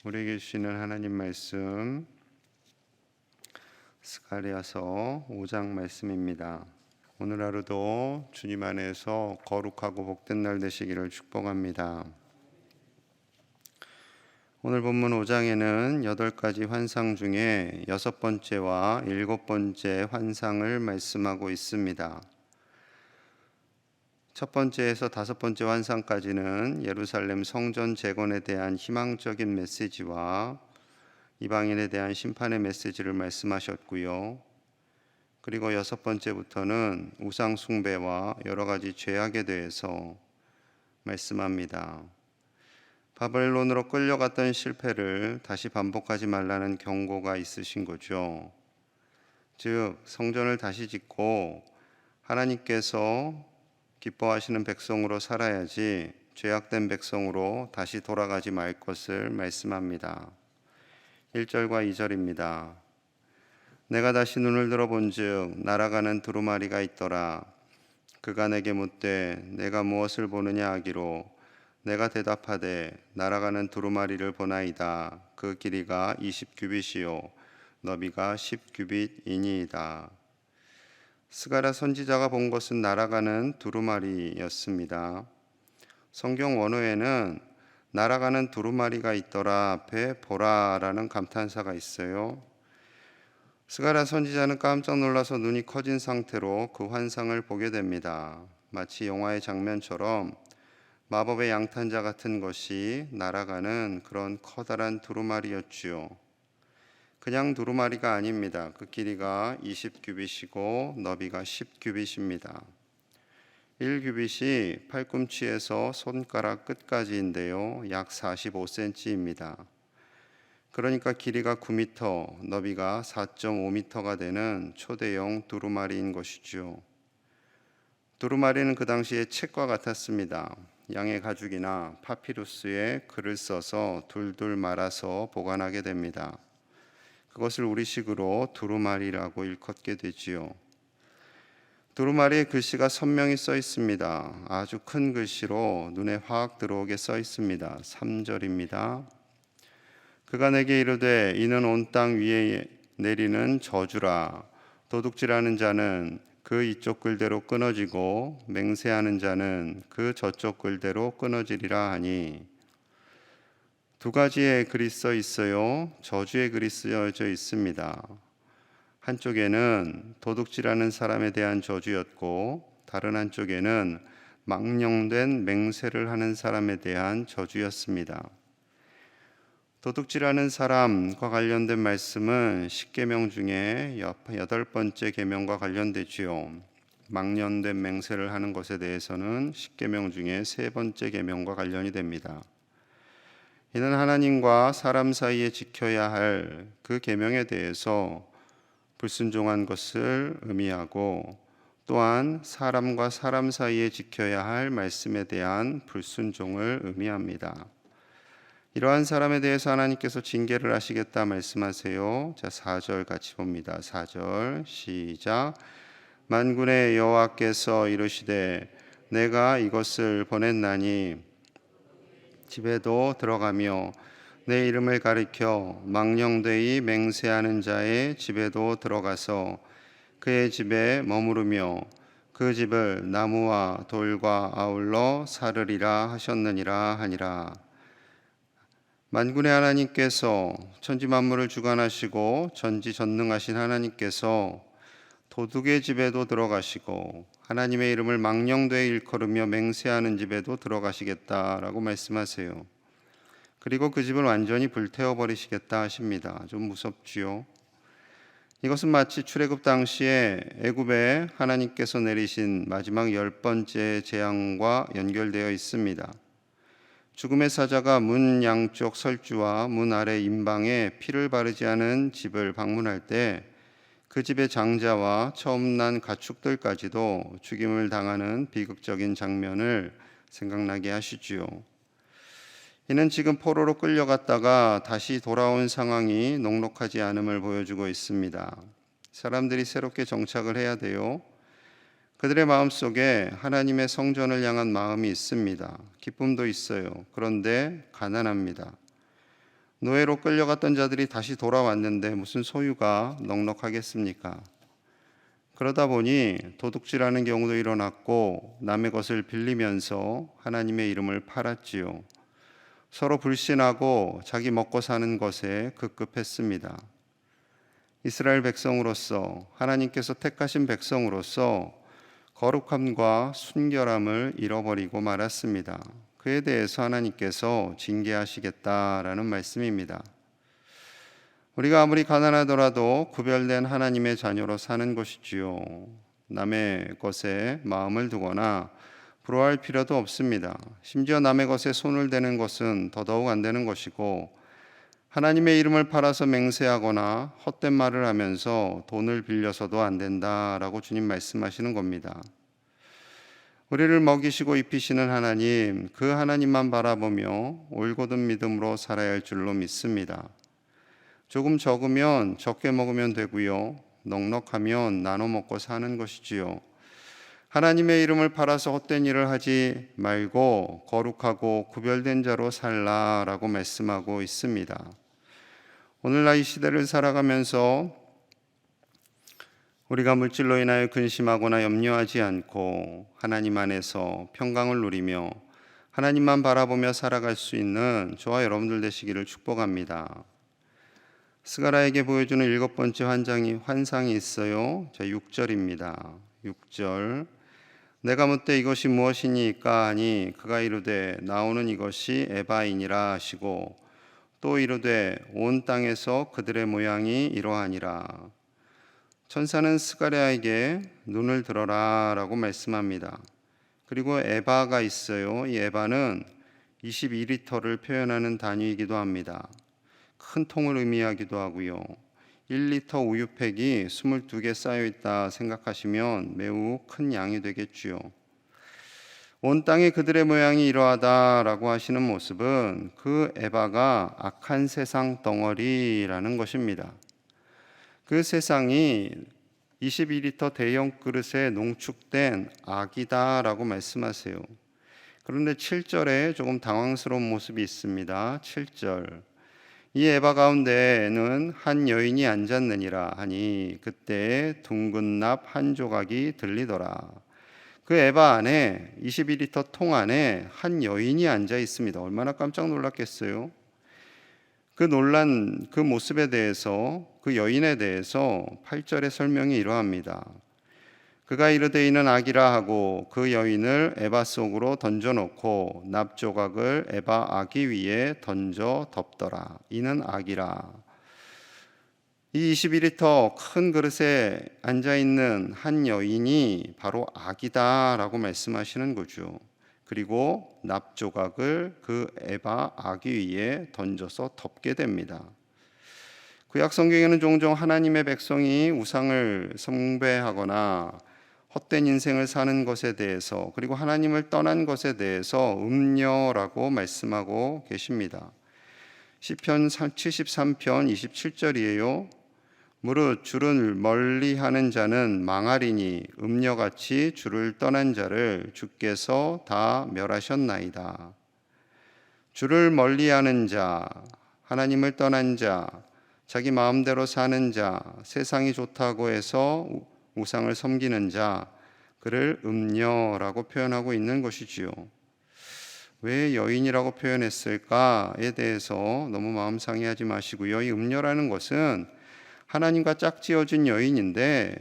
우리에게 주시는 하나님 말씀 스가랴서 5장 말씀입니다. 오늘 하루도 주님 안에서 거룩하고 복된 날 되시기를 축복합니다. 오늘 본문 5장에는 8가지 환상 중에 6번째와 7번째 환상을 말씀하고 있습니다. 첫 번째에서 5번째 환상까지는 예루살렘 성전 재건에 대한 희망적인 메시지와 이방인에 대한 심판의 메시지를 말씀하셨고요. 그리고 6번째부터는 우상 숭배와 여러 가지 죄악에 대해서 말씀합니다. 바벨론으로 끌려갔던 실패를 다시 반복하지 말라는 경고가 있으신 거죠. 즉 성전을 다시 짓고 하나님께서 기뻐하시는 백성으로 살아야지 죄악된 백성으로 다시 돌아가지 말 것을 말씀합니다. 1절과 2절입니다. 내가 다시 눈을 들어본즉 날아가는 두루마리가 있더라. 그가 내게 묻되 내가 무엇을 보느냐 하기로 내가 대답하되 날아가는 두루마리를 보나이다. 그 길이가 20규빗이요 너비가 10규빗이니이다. 스가랴 선지자가 본 것은 날아가는 두루마리였습니다. 성경 원어에는 날아가는 두루마리가 있더라 앞에 보라라는 감탄사가 있어요. 스가랴 선지자는 깜짝 놀라서 눈이 커진 상태로 그 환상을 보게 됩니다. 마치 영화의 장면처럼 마법의 양탄자 같은 것이 날아가는 그런 커다란 두루마리였지요. 그냥 두루마리가 아닙니다. 그 길이가 20규빗이고 너비가 10규빗입니다. 1규빗이 팔꿈치에서 손가락 끝까지인데요. 약 45cm입니다. 그러니까 길이가 9m, 너비가 4.5m가 되는 초대형 두루마리인 것이죠. 두루마리는 그 당시에 책과 같았습니다. 양의 가죽이나 파피루스에 글을 써서 둘둘 말아서 보관하게 됩니다. 그것을 우리식으로 두루마리라고 일컫게 되지요. 두루마리에 글씨가 선명히 써 있습니다. 아주 큰 글씨로 눈에 확 들어오게 써 있습니다. 3절입니다. 그가 내게 이르되 이는 온 땅 위에 내리는 저주라. 도둑질하는 자는 그 이쪽 글대로 끊어지고 맹세하는 자는 그 저쪽 글대로 끊어지리라 하니, 두 가지의 글이 써 있어요. 저주의 글이 쓰여져 있습니다. 한쪽에는 도둑질하는 사람에 대한 저주였고 다른 한쪽에는 망령된 맹세를 하는 사람에 대한 저주였습니다. 도둑질하는 사람과 관련된 말씀은 10계명 중에 8번째 계명과 관련되지요. 망령된 맹세를 하는 것에 대해서는 10계명 중에 3번째 계명과 관련이 됩니다. 이는 하나님과 사람 사이에 지켜야 할 그 계명에 대해서 불순종한 것을 의미하고, 또한 사람과 사람 사이에 지켜야 할 말씀에 대한 불순종을 의미합니다. 이러한 사람에 대해서 하나님께서 징계를 하시겠다 말씀하세요. 자, 4절 같이 봅니다. 4절 시작. 만군의 여호와께서 이르시되 내가 이것을 보냈나니 집에도 들어가며 내 이름을 가리켜 망령되이 맹세하는 자의 집에도 들어가서 그의 집에 머무르며 그 집을 나무와 돌과 아울러 사르리라 하셨느니라 하니라. 만군의 하나님께서 천지 만물을 주관하시고 전지전능하신 하나님께서 도둑의 집에도 들어가시고 하나님의 이름을 망령되이 일컬으며 맹세하는 집에도 들어가시겠다라고 말씀하세요. 그리고 그 집을 완전히 불태워버리시겠다 하십니다. 좀 무섭지요? 이것은 마치 출애굽 당시에 애굽에 하나님께서 내리신 마지막 10번째 재앙과 연결되어 있습니다. 죽음의 사자가 문 양쪽 설주와 문 아래 임방에 피를 바르지 않은 집을 방문할 때 그 집의 장자와 처음 난 가축들까지도 죽임을 당하는 비극적인 장면을 생각나게 하시지요. 이는 지금 포로로 끌려갔다가 다시 돌아온 상황이 녹록하지 않음을 보여주고 있습니다. 사람들이 새롭게 정착을 해야 돼요. 그들의 마음속에 하나님의 성전을 향한 마음이 있습니다. 기쁨도 있어요. 그런데 가난합니다. 노예로 끌려갔던 자들이 다시 돌아왔는데 무슨 소유가 넉넉하겠습니까? 그러다 보니 도둑질하는 경우도 일어났고 남의 것을 빌리면서 하나님의 이름을 팔았지요. 서로 불신하고 자기 먹고 사는 것에 급급했습니다. 이스라엘 백성으로서, 하나님께서 택하신 백성으로서 거룩함과 순결함을 잃어버리고 말았습니다. 그에 대해서 하나님께서 징계하시겠다라는 말씀입니다. 우리가 아무리 가난하더라도 구별된 하나님의 자녀로 사는 것이지요. 남의 것에 마음을 두거나 부러워할 필요도 없습니다. 심지어 남의 것에 손을 대는 것은 더더욱 안 되는 것이고, 하나님의 이름을 팔아서 맹세하거나 헛된 말을 하면서 돈을 빌려서도 안 된다라고 주님 말씀하시는 겁니다. 우리를 먹이시고 입히시는 하나님, 그 하나님만 바라보며 올곧은 믿음으로 살아야 할 줄로 믿습니다. 조금 적으면 적게 먹으면 되고요. 넉넉하면 나눠 먹고 사는 것이지요. 하나님의 이름을 팔아서 헛된 일을 하지 말고 거룩하고 구별된 자로 살라라고 말씀하고 있습니다. 오늘날 이 시대를 살아가면서 우리가 물질로 인하여 근심하거나 염려하지 않고 하나님 안에서 평강을 누리며 하나님만 바라보며 살아갈 수 있는 저와 여러분들 되시기를 축복합니다. 스가랴에게 보여주는 7번째 환상이 있어요. 자, 6절입니다. 6절. 내가 묻되 이것이 무엇이니까 하니 그가 이르되 나오는 이것이 에바이니라 하시고, 또 이르되 온 땅에서 그들의 모양이 이러하니라. 천사는 스가랴에게 눈을 들어라 라고 말씀합니다. 그리고 에바가 있어요. 이 에바는 22리터를 표현하는 단위이기도 합니다. 큰 통을 의미하기도 하고요. 1리터 우유팩이 22개 쌓여있다 생각하시면 매우 큰 양이 되겠지요. 온 땅에 그들의 모양이 이러하다라고 하시는 모습은 그 에바가 악한 세상 덩어리라는 것입니다. 그 세상이 22리터 대형 그릇에 농축된 악이다라고 말씀하세요. 그런데 7절에 조금 당황스러운 모습이 있습니다. 7절. 이 에바 가운데에는 한 여인이 앉았느니라 하니 그때 둥근 납 한 조각이 들리더라. 그 에바 안에 22리터 통 안에 한 여인이 앉아 있습니다. 얼마나 깜짝 놀랐겠어요. 그 놀란 그 모습에 대해서, 그 여인에 대해서 8절의 설명이 이러합니다. 그가 이르되 이는 악이라 하고 그 여인을 에바 속으로 던져놓고 납조각을 에바 아기 위에 던져 덮더라. 이는 악이라. 이 21리터 큰 그릇에 앉아있는 한 여인이 바로 악이다라고 말씀하시는 거죠. 그리고 납조각을 그 에바 아기 위에 던져서 덮게 됩니다. 구약 성경에는 종종 하나님의 백성이 우상을 숭배하거나 헛된 인생을 사는 것에 대해서, 그리고 하나님을 떠난 것에 대해서 음녀라고 말씀하고 계십니다. 시편 73편 27절이에요. 무릇 주를 멀리하는 자는 망하리니 음녀같이 주를 떠난 자를 주께서 다 멸하셨나이다. 주를 멀리하는 자, 하나님을 떠난 자, 자기 마음대로 사는 자, 세상이 좋다고 해서 우상을 섬기는 자, 그를 음녀라고 표현하고 있는 것이지요. 왜 여인이라고 표현했을까에 대해서 너무 마음 상해하지 마시고요. 이 음녀라는 것은 하나님과 짝지어진 여인인데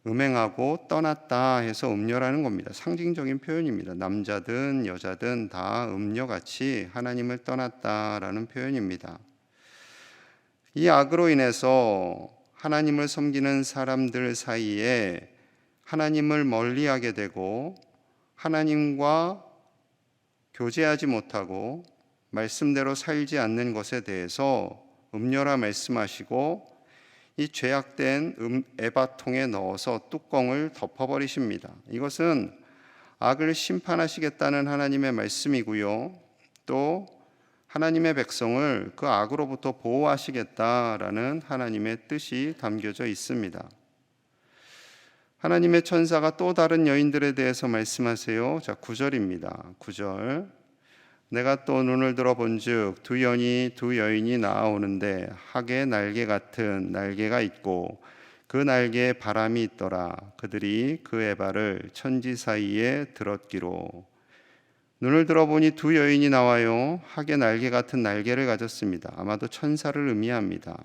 음행하고 떠났다 해서 음녀라는 겁니다. 상징적인 표현입니다. 남자든 여자든 다 음녀같이 하나님을 떠났다라는 표현입니다. 이 악으로 인해서 하나님을 섬기는 사람들 사이에 하나님을 멀리하게 되고 하나님과 교제하지 못하고 말씀대로 살지 않는 것에 대해서 음녀라 말씀하시고, 이 죄악된 에바통에 넣어서 뚜껑을 덮어버리십니다. 이것은 악을 심판하시겠다는 하나님의 말씀이고요. 또 하나님의 백성을 그 악으로부터 보호하시겠다라는 하나님의 뜻이 담겨져 있습니다. 하나님의 천사가 또 다른 여인들에 대해서 말씀하세요. 자, 9절입니다. 9절. 내가 또 눈을 들어 본즉 두 여인이 나아오는데 학의 날개 같은 날개가 있고 그 날개에 바람이 있더라. 그들이 그 에바를 천지 사이에 들었기로. 눈을 들어보니 두 여인이 나와요. 학의 날개 같은 날개를 가졌습니다. 아마도 천사를 의미합니다.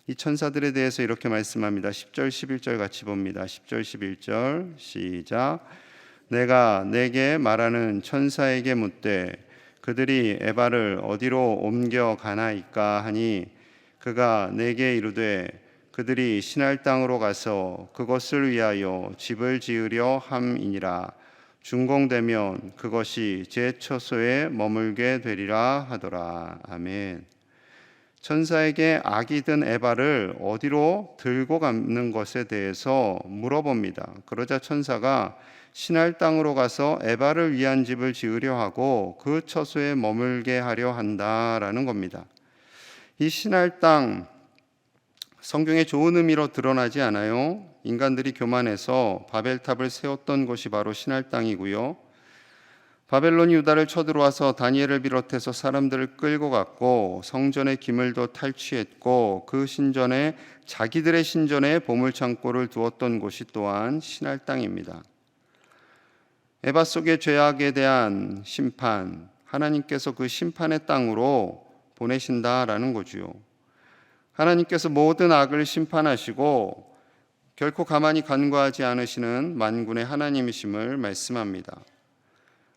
이 천사들에 대해서 이렇게 말씀합니다. 10절 11절 같이 봅니다. 10절 11절 시작. 내가 내게 말하는 천사에게 묻되 그들이 에바를 어디로 옮겨 가나이까 하니 그가 내게 이르되 그들이 시날 땅으로 가서 그것을 위하여 집을 지으려 함이니라. 준공되면 그것이 제 처소에 머물게 되리라 하더라. 아멘. 천사에게 악이 든 에바를 어디로 들고 가는 것에 대해서 물어봅니다. 그러자 천사가 시날 땅으로 가서 에바를 위한 집을 지으려 하고 그 처소에 머물게 하려 한다라는 겁니다. 이 시날 땅, 성경에 좋은 의미로 드러나지 않아요. 인간들이 교만해서 바벨탑을 세웠던 곳이 바로 시날 땅이고요. 바벨론이 유다를 쳐들어와서 다니엘을 비롯해서 사람들을 끌고 갔고 성전의 기물도 탈취했고 그 신전에 자기들의 신전에 보물창고를 두었던 곳이 또한 시날 땅입니다. 에바 속의 죄악에 대한 심판, 하나님께서 그 심판의 땅으로 보내신다라는 거죠. 하나님께서 모든 악을 심판하시고 결코 가만히 간과하지 않으시는 만군의 하나님이심을 말씀합니다.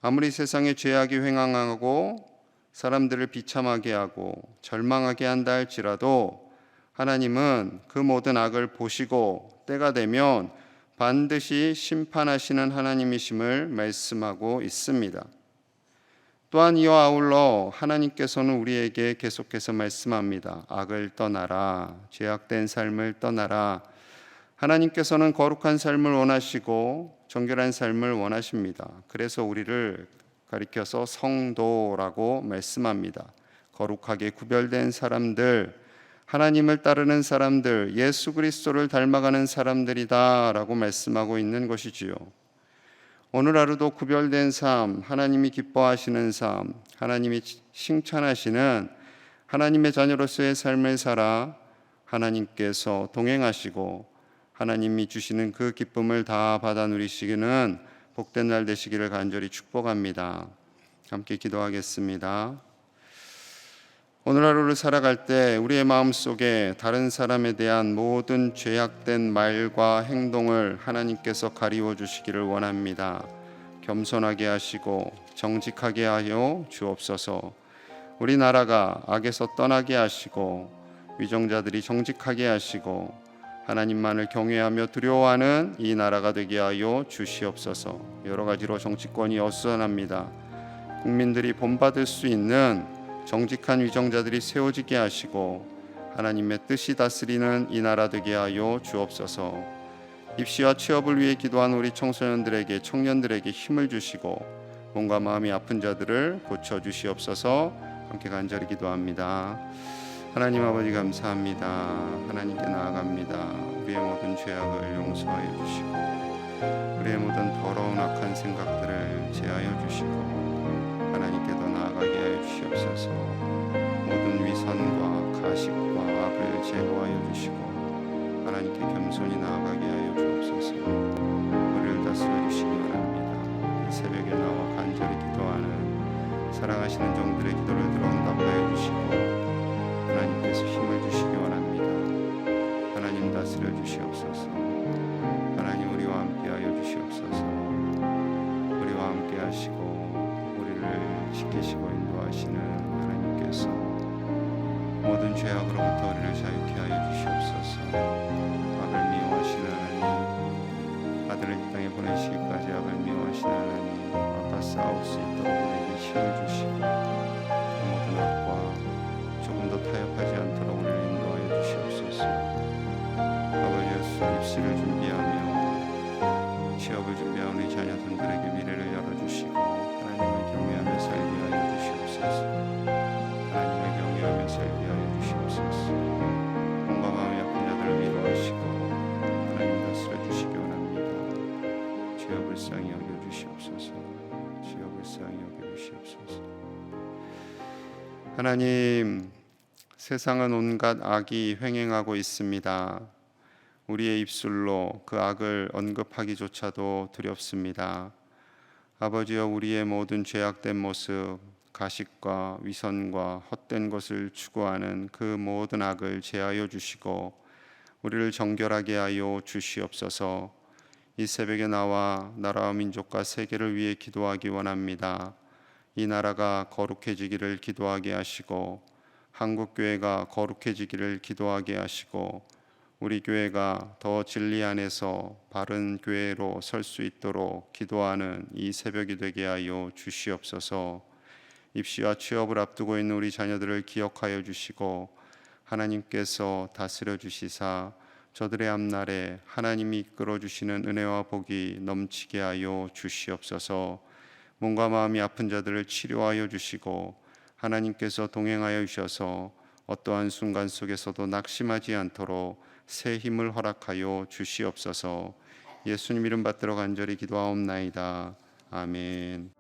아무리 세상의 죄악이 횡행하고 사람들을 비참하게 하고 절망하게 한다 할지라도 하나님은 그 모든 악을 보시고 때가 되면 반드시 심판하시는 하나님이심을 말씀하고 있습니다. 또한 이와 아울러 하나님께서는 우리에게 계속해서 말씀합니다. 악을 떠나라, 죄악된 삶을 떠나라. 하나님께서는 거룩한 삶을 원하시고 정결한 삶을 원하십니다. 그래서 우리를 가리켜서 성도라고 말씀합니다. 거룩하게 구별된 사람들, 하나님을 따르는 사람들, 예수 그리스도를 닮아가는 사람들이다라고 말씀하고 있는 것이지요. 오늘 하루도 구별된 삶, 하나님이 기뻐하시는 삶, 하나님이 칭찬하시는 하나님의 자녀로서의 삶을 살아 하나님께서 동행하시고 하나님이 주시는 그 기쁨을 다 받아 누리시기는 복된 날 되시기를 간절히 축복합니다. 함께 기도하겠습니다. 오늘 하루를 살아갈 때 우리의 마음속에 다른 사람에 대한 모든 죄악된 말과 행동을 하나님께서 가리워 주시기를 원합니다. 겸손하게 하시고 정직하게 하여 주옵소서. 우리나라가 악에서 떠나게 하시고 위정자들이 정직하게 하시고 하나님만을 경외하며 두려워하는 이 나라가 되게 하여 주시옵소서. 여러 가지로 정치권이 어수선합니다. 국민들이 본받을 수 있는 정직한 위정자들이 세워지게 하시고 하나님의 뜻이 다스리는 이 나라 되게 하여 주옵소서. 입시와 취업을 위해 기도한 우리 청소년들에게 청년들에게 힘을 주시고 몸과 마음이 아픈 자들을 고쳐 주시옵소서. 함께 간절히 기도합니다. 하나님 아버지 감사합니다. 하나님께 나아갑니다. 우리의 모든 죄악을 용서하여 주시고 우리의 모든 더러운 악한 생각들을 제하여 주시고 하나님께 더 나아가게 하여 주시옵소서. 모든 위선과 가식과 악을 제거하여 주시고 하나님께 겸손히 나아가게 하여 주옵소서. 우리를 다스려 주시기 바랍니다. 이 새벽에 나와 간절히 기도하는 사랑하시는 종들의 기도를 들어 응답하여 주시고 하나님께서 힘을 주시기 원합니다. 하나님 다스려 주시옵소서. 하나님 우리와 함께하여 주시옵소서. 우리와 함께하시고 우리를 지키시고 인도하시는 하나님께서 모든 죄악으로부터 우리를 자유케 하여 주시옵소서. 악을 미워하시는 하나님, 아들을 이 땅에 보내시기까지 악을 미워하시는 하나님, 악과 싸울 수 있도록 우리에게 힘을 주시고 모든 악과 조금 더 타협하지 않도록 우리를 인도하여 주시옵소서. 아버지여, 입시를 준비하며 취업을 준비하는 우리 자녀들에게 미래를 열어주시고 하나님을 경외하며 살게 하여 주시옵소서. 하나님을 경외하며 살게 하여 주시옵소서. 몸과 마음이 아픈 자들을 위로하시고 하나님 다스려 주시기 원합니다. 죄와 불쌍히 여겨 주시옵소서. 죄와 불쌍히 여겨 주시옵소서. 하나님, 세상은 온갖 악이 횡행하고 있습니다. 우리의 입술로 그 악을 언급하기조차도 두렵습니다. 아버지여, 우리의 모든 죄악된 모습, 가식과 위선과 헛된 것을 추구하는 그 모든 악을 제하여 주시고 우리를 정결하게 하여 주시옵소서. 이 새벽에 나와 나라와 민족과 세계를 위해 기도하기 원합니다. 이 나라가 거룩해지기를 기도하게 하시고 한국교회가 거룩해지기를 기도하게 하시고 우리 교회가 더 진리 안에서 바른 교회로 설 수 있도록 기도하는 이 새벽이 되게 하여 주시옵소서. 입시와 취업을 앞두고 있는 우리 자녀들을 기억하여 주시고 하나님께서 다스려 주시사 저들의 앞날에 하나님이 이끌어 주시는 은혜와 복이 넘치게 하여 주시옵소서. 몸과 마음이 아픈 자들을 치료하여 주시고 하나님께서 동행하여 주셔서 어떠한 순간 속에서도 낙심하지 않도록 새 힘을 허락하여 주시옵소서. 예수님 이름 받들어 간절히 기도하옵나이다. 아멘.